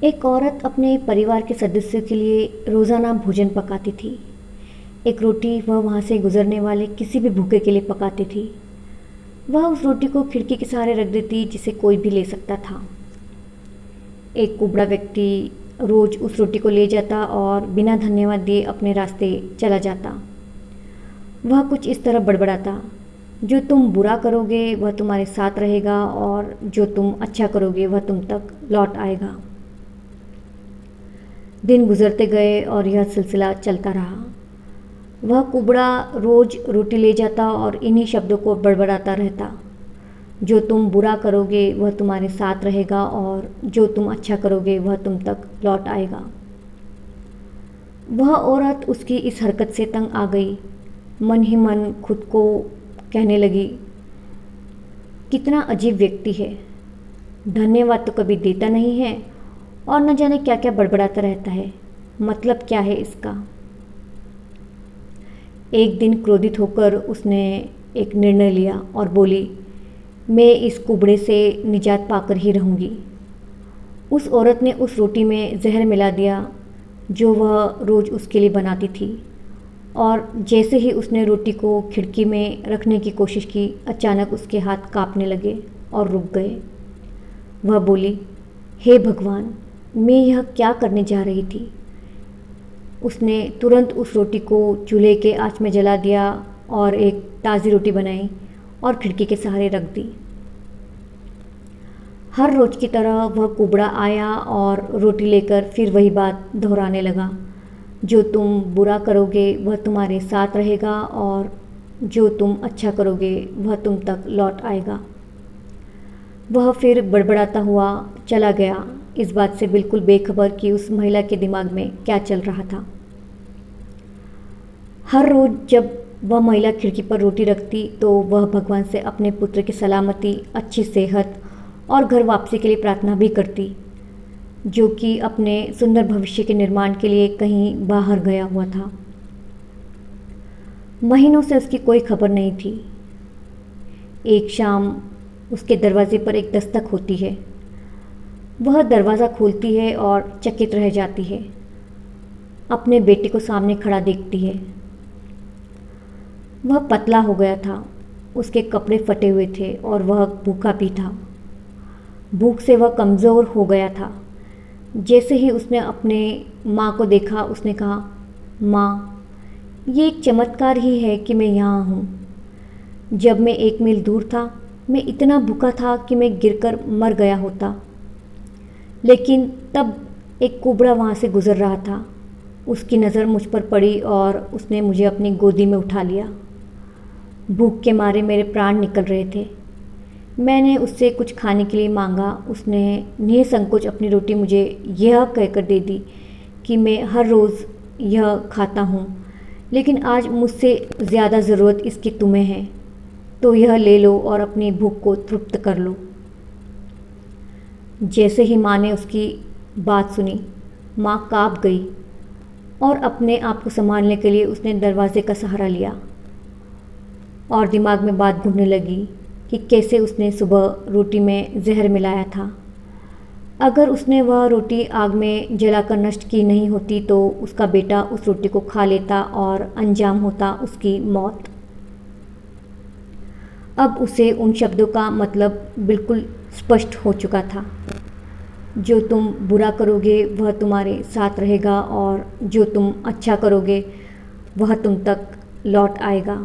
एक औरत अपने परिवार के सदस्यों के लिए रोज़ाना भोजन पकाती थी। एक रोटी वह वहाँ से गुजरने वाले किसी भी भूखे के लिए पकाती थी। वह उस रोटी को खिड़की के सहारे रख देती जिसे कोई भी ले सकता था। एक कुबड़ा व्यक्ति रोज़ उस रोटी को ले जाता और बिना धन्यवाद दिए अपने रास्ते चला जाता। वह कुछ इस तरह बड़बड़ाता, जो तुम बुरा करोगे वह तुम्हारे साथ रहेगा और जो तुम अच्छा करोगे वह तुम तक लौट आएगा। दिन गुजरते गए और यह सिलसिला चलता रहा। वह कुबड़ा रोज़ रोटी ले जाता और इन्हीं शब्दों को बड़बड़ाता रहता, जो तुम बुरा करोगे वह तुम्हारे साथ रहेगा और जो तुम अच्छा करोगे वह तुम तक लौट आएगा। वह औरत उसकी इस हरकत से तंग आ गई। मन ही मन खुद को कहने लगी, कितना अजीब व्यक्ति है, धन्यवाद तो कभी देता नहीं है और न जाने क्या क्या बड़बड़ाता रहता है, मतलब क्या है इसका। एक दिन क्रोधित होकर उसने एक निर्णय लिया और बोली, मैं इस कुबड़े से निजात पाकर ही रहूँगी। उस औरत ने उस रोटी में जहर मिला दिया जो वह रोज़ उसके लिए बनाती थी, और जैसे ही उसने रोटी को खिड़की में रखने की कोशिश की, अचानक उसके हाथ कांपने लगे और रुक गए। वह बोली, हे भगवान, मैं यह क्या करने जा रही थी। उसने तुरंत उस रोटी को चूल्हे के आंच में जला दिया और एक ताज़ी रोटी बनाई और खिड़की के सहारे रख दी। हर रोज़ की तरह वह कुबड़ा आया और रोटी लेकर फिर वही बात दोहराने लगा, जो तुम बुरा करोगे वह तुम्हारे साथ रहेगा और जो तुम अच्छा करोगे वह तुम तक लौट आएगा। वह फिर बड़बड़ाता हुआ चला गया, इस बात से बिल्कुल बेखबर कि उस महिला के दिमाग में क्या चल रहा था। हर रोज़ जब वह महिला खिड़की पर रोटी रखती तो वह भगवान से अपने पुत्र की सलामती, अच्छी सेहत और घर वापसी के लिए प्रार्थना भी करती, जो कि अपने सुंदर भविष्य के निर्माण के लिए कहीं बाहर गया हुआ था। महीनों से उसकी कोई खबर नहीं थी। एक शाम उसके दरवाजे पर एक दस्तक होती है। वह दरवाज़ा खोलती है और चकित रह जाती है। अपने बेटे को सामने खड़ा देखती है। वह पतला हो गया था, उसके कपड़े फटे हुए थे और वह भूखा भी था। भूख से वह कमज़ोर हो गया था। जैसे ही उसने अपने माँ को देखा, उसने कहा, माँ, ये एक चमत्कार ही है कि मैं यहाँ हूँ। जब मैं 1 मील दूर था, मैं इतना भूखा था कि मैं गिरकर मर गया होता, लेकिन तब एक कुबड़ा वहाँ से गुज़र रहा था। उसकी नज़र मुझ पर पड़ी और उसने मुझे अपनी गोदी में उठा लिया। भूख के मारे मेरे प्राण निकल रहे थे। मैंने उससे कुछ खाने के लिए मांगा। उसने निसंकोच अपनी रोटी मुझे यह कहकर दे दी कि मैं हर रोज़ यह खाता हूँ, लेकिन आज मुझसे ज़्यादा ज़रूरत इसकी तुम्हें है, तो यह ले लो और अपनी भूख को तृप्त कर लो। जैसे ही माँ ने उसकी बात सुनी, माँ काँप गई और अपने आप को संभालने के लिए उसने दरवाजे का सहारा लिया और दिमाग में बात घूमने लगी कि कैसे उसने सुबह रोटी में जहर मिलाया था। अगर उसने वह रोटी आग में जलाकर नष्ट की नहीं होती तो उसका बेटा उस रोटी को खा लेता और अंजाम होता उसकी मौत। अब उसे उन शब्दों का मतलब बिल्कुल स्पष्ट हो चुका था, जो तुम बुरा करोगे वह तुम्हारे साथ रहेगा और जो तुम अच्छा करोगे वह तुम तक लौट आएगा।